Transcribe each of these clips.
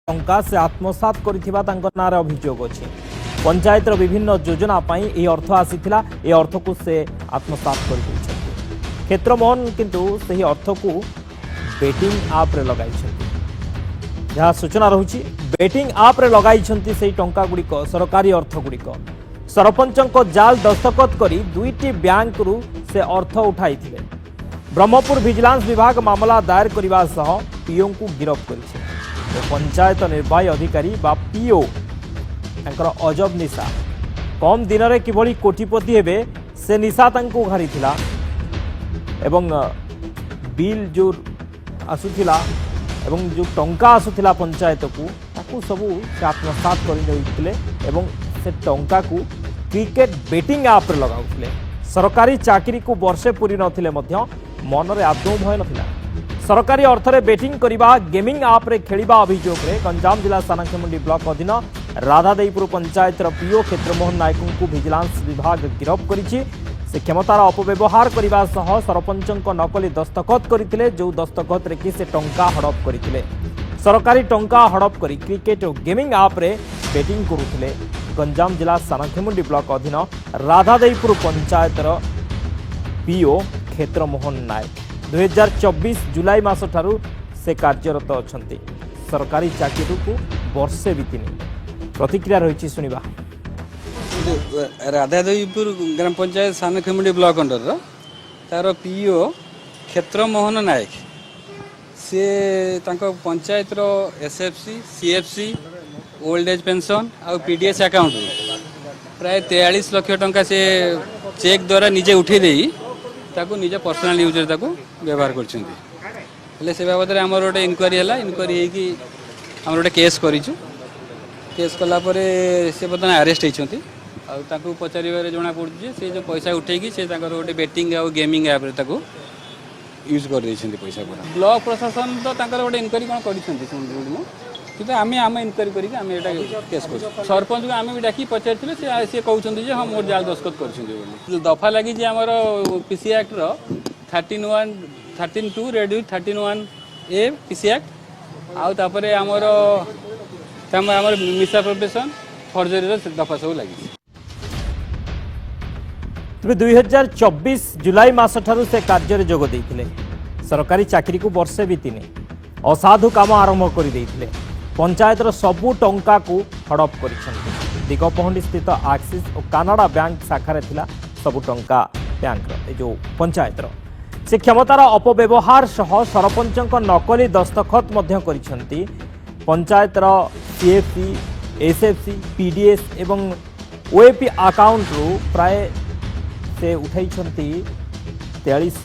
टंका से आत्मसात करिथिबा तांको नारे अभियोग अछि। पंचायतर विभिन्न योजना पाई ए अर्थ आसीथिला, ए अर्थ को से आत्मसात कर दैछथि। क्षेत्रमोहन किंतु सही अर्थ को बेटिंग आप रे लगाइछथि। जहाँ सूचना रहुछि बेटिंग आप रे लगाइछथि सेही टंका गुड़िक सरकारी अर्थ गुड़िक सरपंचक जाल दस्तखत करी दुईटी बैंक रु से अर्थ उठाइथिले। ब्रह्मपुर विजिलेंस विभाग मामला दायर करने सह पीओ को गिरफ्त करिছে। पंचायत निर्वाही अधिकारी बा पीओ तांकर अजब निशा कम दिन में किभली कोटिपति हेबे से निशा तांको घारीथिला एवं बिल जो आसुथिला एवं जो टंका आसुथिला पंचायत को ताकू सबू से आत्मसात करते एवं से टंका को क्रिकेट बेटिंग आप लगाउथिले। सरकारी चाकरी को वर्षे पूरी नथिले मध्य मनरे आदौ भय नथिला। सरकारी अर्थरे बेटिंग करिबा गेमिंग आप रे खेलिबा अभियोग रे गंजाम जिला सानखेमुंडी ब्लॉक अधीन राधादेईपुर पंचायतर पीओ क्षेत्रमोहन नायक को विजिलेंस विभाग गिरफ्त करिछि। से क्षमतार अपव्यवहार करने सह सरपंचक नकली दस्तखत करथिले, जो दस्तखत रे कि से टंका हड़प करथिले। सरकारी टंका हड़प करी क्रिकेट और गेमिंग आप रे बेटिंग करुथिले। गंजाम जिला सानखेमुंडी ब्लॉक अधीन राधादेईपुर पंचायतर पीओ क्षेत्रमोहन नायक 2024 जुलाई मास ठारू से कार्यरत अछंती। सरकारी चाकरी को वर्षे बीतिनी। प्रतिक्रिया रही सुनिबा। राधादेईपुर ग्राम पंचायत सानखेमुंडी ब्लॉक अंडर तार पीओ क्षेत्रमोहन नायक सी panchayat SFC CFC old age pension आ पीडीएस अकाउंट प्राय 43 लाख टंका से चेक द्वारा निजे उठे देई ताको निजे पर्सनल यूज ताको व्यवहार करछंती। से बाबद आमर गोटे इनक्वारी है। इनक्वारी होगी आम गोटे केस करूँ। केस कलापर से बर्तमान अरेस्ट होती पचार जना पड़े से जो पैसा उठेगी से गोटे बेटिंग आ गेमिंग ऐप यूज कर पैसा पूरा। ब्लॉक प्रशासन तो गोटे इनक्वारी कौन कर कि आम आम इनक्वारी करके केस कर सरपंच को आम भी डाक पचार सी कहते हाँ मोर जाल दस्खत कर दफा लगी आमर PC act 13(2) read 13(1)(a) PC act आउे आमर मिसा प्रोफेशन फर्जरी दफा सब लगी। तेज 2024 जुलाई मास ठारू से कार्य जोग देइथिले। सरकारी चाकरी को वर्षे बीतिनी असाधु काम आरंभ कर देइथिले। पंचायतर सबू टंका को हड़प करिसेंति। दिगपहंडी स्थित एक्सिस और कानाडा बैंक शाखा थिला सबू टंका बैंक जो पंचायतर से क्षमतार अपव्यवहार सह सरपंचक नकली दस्तखत मध्य करिसेंति। पंचायतर सीएफसी एसएफसी पीडीएस एवं ओएपी अकाउंट रू प्राय से उठाई 43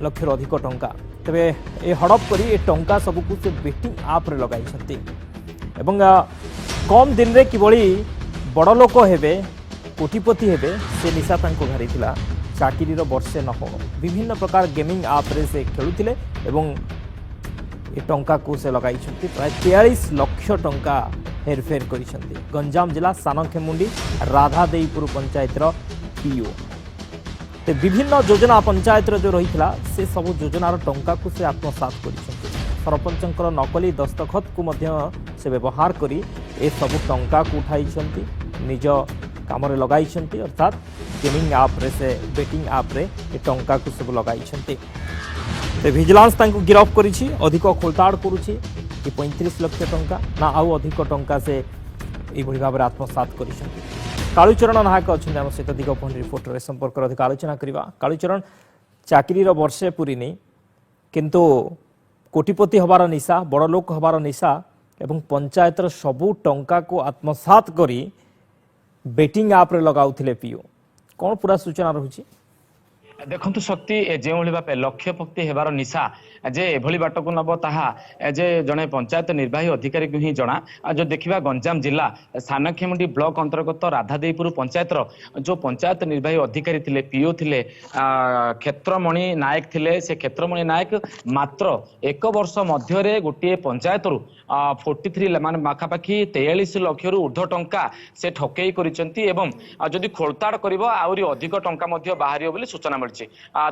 लाख अधिक टंका। तेरे ए हड़प करी ए टंका सबको से बेटिंग आप रे लगाई एवं कम दिन रे किभली बड़ लोक हेबे कोटिपति हेबे से निशा तांको घारीथिला। चाकरी वर्षे न हो विभिन्न प्रकार गेमिंग आप रे से खेलुथिले एवं ए टंका को से लगाई प्राय 43 लाख टंका हेरफेर करिसेंति। गंजाम जिला सानखेमुंडी राधादेईपुर पंचायतर पीओ ते विभिन्न योजना पंचायत जो रही से सब योजनार टंका को से आत्मसात करिसेंति। सरपंचकर नकली दस्तखत को मध्य से व्यवहार करी ए सब टंका को उठाई निज काम लगाई अर्थात गेमिंग आप रे से बेटिंग आप रे ए टंका को सब लगाई। विजिलेंस तांको गिरफ्त करिछि। अधिक खोलताड़ करुछि कि 35 लाख टंका ना आउ अधिक टंका से यही भाव में आत्मसात करिसेंति। कालुचरण नायक अच्छा आम सहित दिगपहंडी रिपोर्टर संपर्क अधिक आलोचना करवा। कालुचरण चाकरी वर्षे पूरीनी किंतु कोटिपति हबार निशा बड़ लोक हबार निशा एवं पंचायतर सबू टंका को आत्मसात करी बेटिंग आप रे लगाउथिले पीओ कौन पूरा सूचना रहुछि? देखु शक्ति जो भाव लक्ष्यपक्ति होबार निशा जे एभली बाट को नब ताहा जे जड़े पंचायत निर्वाही अधिकारी को ही जना। जो देखा गंजाम जिला सानखेमुंडी ब्लॉक अंतर्गत राधादेईपुर पंचायतर जो पंचायत निर्वाही अधिकारी थिले पीओ थिले क्षेत्रमणि नायक थिले। से क्षेत्रमणि नायक मात्र 1 वर्ष मध्य गोटे पंचायत 43 मान पाखापाखि 43 लाख ऊर्ध्व टंका से ठकई करिसेंति एवं जदि खोलताड़ करिवो आउरी अधिक टंका बाहर बोली सूचना मिली। କରିଛି।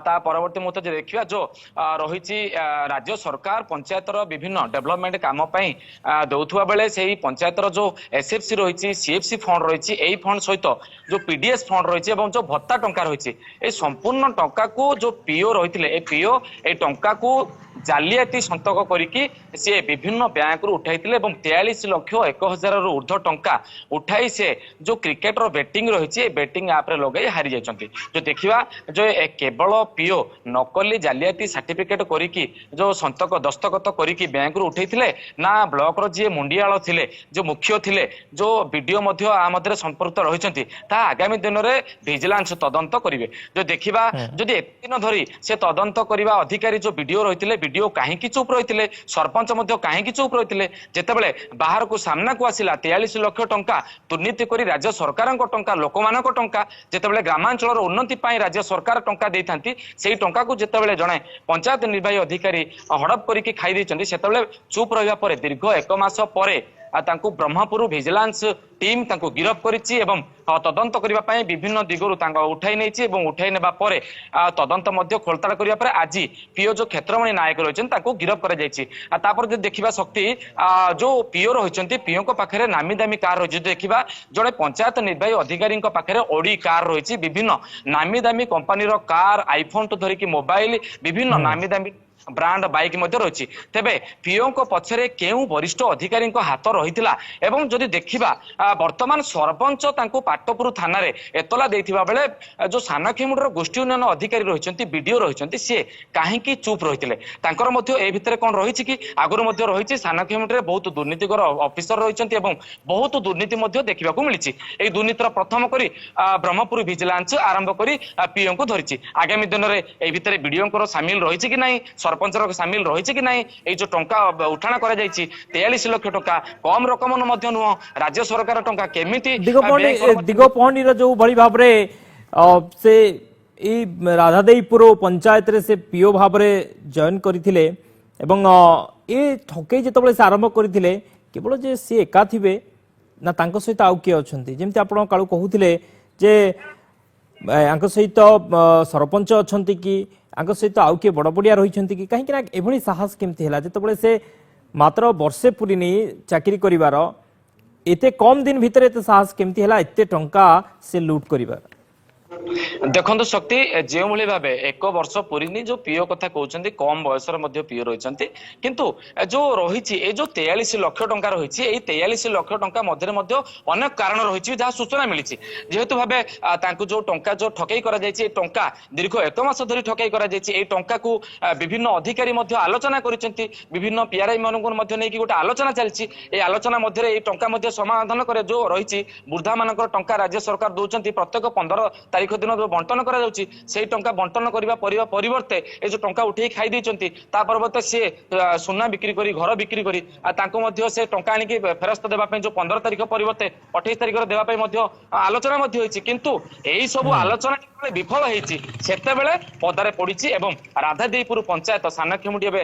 ତା ପରବର୍ତ୍ତୀ ମୁହୂର୍ତ୍ତ ଯଦି ଦେଖିବା ଯୋ ରହିଛି ରାଜ୍ୟ ସରକାର ପଞ୍ଚାୟତର ବିଭିନ୍ନ ଡେଭଲପମେଣ୍ଟ କାମ ପାଇଁ ଦଉଥିବା ବେଳେ ସେଇ ପଞ୍ଚାୟତର ଯୋଉ ଏସ୍ଏଫସି ରହିଛି ସିଏଫସି ଫଣ୍ଡ ରହିଛି ଏଇ ଫଣ୍ଡ ସହିତ ଯୋଉ ପିଡିଏସ୍ ଫଣ୍ଡ ରହିଛି ଏବଂ ଯୋଉ ଭତ୍ତା ଟଙ୍କା ରହିଛି এই সম্পূর্ণ টঙ্কাকু যে পিও রয়েছে এই পিও এই টঙ্কাকু জালিয়াতি সন্তক করিকি সে বিভিন্ন ব্যাঙ্করু উঠাইলে এবং 43,01,000 রু ঊর্ধ্ব টঙ্কা উঠাই সে যে ক্রিকেটর বেটিং রয়েছে বেটিং আপ্রে লগাই হারি যাই যে দেখা যে কেবল পিও নকলি জালিয়াতি সার্টিফিকেট করিকি যে সন্তক দস্তখত করিকি ব্যাঙ্করু উঠাইলে না ব্লকর যে মুন্ডিয়াল লে যে মুখ্য লে যে বিডিও মধ্য আ মধ্যে সম্পৃক্ত রয়েছেন তা আগামী দিନରେ ভিজিলান্স তদন্ত করিবে যে দেখা যদি এত দিন ধরি সে তদন্ত করা অধিকারী যে বিডিও রয়েছে বিডিও কাহিকি চুপ রয়েছে সরপঞ্চ মধ্য কাহিকি চুপ রয়েছে যেতবে বাহারকু সামনাকু আসিলা 43 লক্ষ টঙ্কা দুর্নীতি করে রাজ্য সরকার টঙ্কা লোকমানক টঙ্কা যেতবে গ্রামাঞ্চলর উন্নতি পাই রাজ্য সরকার টঙ্কা দেইথান্তি সেই টঙ্কাকু যেতবে জনে পঞ্চায়েত নির্বাহী অধিকারী হড়প করিকি খাই দিয়েছেন সেতবে চুপ রহিবা পরে দীর্ঘ 1 মাস পরে তাଙ୍କୁ ବ୍ରହ୍ମପୁର ଭିଜିଲାନ୍ସ ଟିମ୍ ତାଙ୍କୁ ଗିରଫ କରିଛି ଏବଂ ତଦନ୍ତ କରିବା ପାଇଁ ବିଭିନ୍ନ ଦିଗରୁ ତାଙ୍କ ଉଠାଇ ନେଇଛି ଏବଂ ଉଠାଇ ନେବା ପରେ ତଦନ୍ତ ମଧ୍ୟ ଖୋଳତାଡ଼ କରିବା ପରେ ଆଜି ପିଓ ଯୋଉ କ୍ଷେତ୍ରମଣି ନାୟକ ରହିଛନ୍ତି ତାଙ୍କୁ ଗିରଫ କରାଯାଇଛି। ତାପରେ ଯଦି ଦେଖିବା ଶକ୍ତି ଯୋଉ ପିଓ ରହିଛନ୍ତି ପିଓଙ୍କ ପାଖରେ ନାମୀ ଦାମୀ କାର୍ ରହିଛି ଯଦି ଦେଖିବା ଜଣେ ପଞ୍ଚାୟତ ନିର୍ବାହୀ ଅଧିକାରୀଙ୍କ ପାଖରେ ଅଡି କାର୍ ରହିଛି ବିଭିନ୍ନ ନାମୀ ଦାମୀ କମ୍ପାନୀର କାର୍ ଆଇଫୋନ ଠୁ ଧରିକି ମୋବାଇଲ ବିଭିନ୍ନ ନାମୀ ଦାମୀ ବ୍ରାଣ୍ଡ ବାଇକ୍ ମଧ୍ୟ ରହିଛି ତେବେ ପିଓଙ୍କ ପଛରେ କେଉଁ ବରିଷ୍ଠ ଅଧିକାରୀଙ୍କ ହାତ ରହିଥିଲା ଏବଂ ଯଦି ଦେଖିବା ବର୍ତ୍ତମାନ ସରପଞ୍ଚ ତାଙ୍କୁ ପାଟପୁର ଥାନାରେ ଏତଲା ଦେଇଥିବା ବେଳେ ଯୋଉ ସାନଖେମୁଣ୍ଡିର ଗୋଷ୍ଠୀ ଉନ୍ନୟନ ଅଧିକାରୀ ରହିଛନ୍ତି ବିଡିଓ ରହିଛନ୍ତି ସିଏ କାହିଁକି ଚୁପ୍ ରହିଥିଲେ ତାଙ୍କର ମଧ୍ୟ ଏ ଭିତରେ କଣ ରହିଛି କି ଆଗରୁ ମଧ୍ୟ ରହିଛି ସାନଖେମୁଣ୍ଡିରେ ବହୁତ ଦୁର୍ନୀତିଗର ଅଫିସର ରହିଛନ୍ତି ଏବଂ ବହୁତ ଦୁର୍ନୀତି ମଧ୍ୟ ଦେଖିବାକୁ ମିଳିଛି এই ଦୁର୍ନୀତିର ପ୍ରଥମ କରି ବ୍ରହ୍ମପୁର ଭିଜିଲାନ୍ସ ଆରମ୍ଭ କରି ପିଓଙ୍କୁ ଧରିଛି ଆଗାମୀ ଦିନରେ এই ଭିତରେ ବିଡିଓଙ୍କର ସାମିଲ ରହିଛି କି ନାହିଁ सरपंचर सामिल रही कि नहीं ये जो टंका उठाण कर 43 लाख टंका कम रकम मध्य नुह राज्य सरकार टंका केमिति दिगपहंडी जो भली भाव से राधादेईपुर पंचायत रे से पीओ भाव जॉइन करथिले एवं ये ठकई जिते से आरंभ करथिले केवल जे सी एका थिबे ना तांको सहित आउ किए अछंती जेमति आपण काळू कहूथिले जे आंक सहित सरपंच अछंती कि आंक सहित आउ किए बड़ बड़िया रही कि कहीं ना एभली साहस केमती है जिते से मात्र वर्षे पूरी चाकरी करिवार एते कम दिन भितर एते साहस केमती है एते टंका से लूट करिवार देखो शक्ति जो भाव 1 वर्ष पूरी जो पीओ कथा कहते कम बयसर पीओ रही किंतु जो रही जो 43 लाख टंका रही 43 लाख टंका मध्य अनेक कारण रही जहाँ सूचना मिली जेहेतु भाव जो टंका जो ठकई कर टंका दीर्घ 1 मास धरी ठकई कर टंका को विभिन्न अधिकारी आलोचना कर विभिन्न पीआरआई मानक गोटे आलोचना चलती आलोचना मध्य टंका समाधान करे जो रही वृद्धा मान टंका राज्य सरकार दौरान प्रत्येक 15 तारीख दिन जो बंटन करा जाउची से टंका बंटन करबा परिवर्ते ए जो टंका उठे खाई दैचंती ता परिवर्ते से सोना बिक्री करी घर बिक्री करी तांको मध्ये से टंका आनी की फेरस्त देबा पय जो 15 तारीख परिवर्ते 28 तारीख देबा पय मध्ये आलोचना मध्ये होईची किंतु एई सब आलोचना विफल होईची सेते बेले पदारे पड़ीची एवं राधादेईपुर पंचायत सानखेमुंडी एबे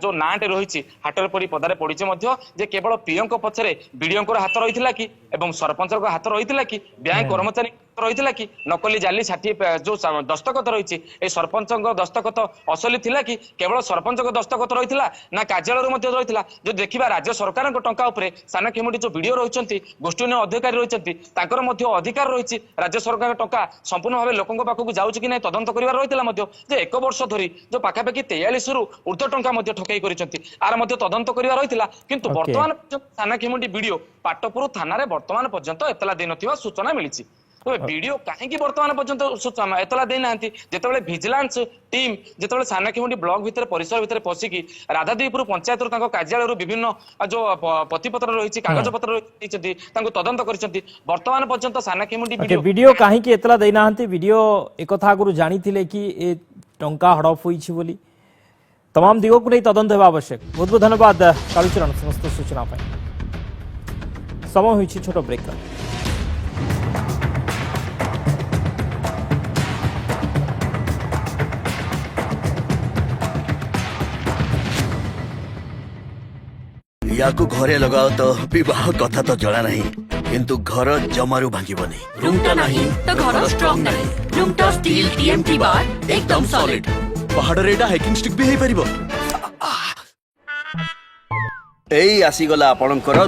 जो नाटे रहीची हाटर पड़ी पदारे पड़ीची मध्ये जे केवल पीओंक पछरे बीडीओंकर हाथ रहितला कि एवं सरपंचक हाथ रहितला कि बैंक कर्मचारी रहितला कि नकली जाली साठी जो दस्तखत रही सरपंच दस्तखत असली थिला कि केवल सरपंच दस्तखत रही ना कार्यालय रही जो देखा राज्य सरकार टंका उपरे सानखेमुंडी जो वीडियो रही गोष्ठी अधिकारी रही अधिकार रही राज्य सरकार टंका संपूर्ण भाव लोकों पाखक जाऊँ कि नहीं तदंत कर रही 1 वर्ष धरी जो पाखापाखि 43 रु ऊर्ध्व टंका ठकई कर तदंत कर रही किंतु बर्तमान सानखेमुंडी वीडियो पाटपुर थाना बर्तमान पर्यंत एतला देन सूचना मिली वीडियो कहीं बर्तमान पर्यंत एतला देना जिते भिजिलांस टीम जिते सानखेमुंडी ब्लॉक भितर परिसर भितर पशिकी राधादेईपुर पंचायत कार्यालय विभिन्न जो पतिपत्र रही कागज पत्र रही तदंत कर बर्तमान पर्यंत सानखेमुंडी वीडियो कहीं एतला देना वीडियो एक आगु जानी कि ए टंका हड़प होईछि बोली तमाम दिगों को नहीं तदंत होगा आवश्यक। बहुत बहुत धन्यवाद कालूचरण समस्त सूचना समय होईछि छोट ब्रेक। याकू घरे लगाओ तो विवाह कथा तो जड़ा नहीं किंतु घर जमारू भांगिबनी रूमटा नहीं तो घर स्ट्रांग नहीं लुमटा स्टील टीएमटी बार एकदम सॉलिड पहाड़ रे एटा हाइकिंग स्टिक भी हे परिबो एई आसी गला आपणकर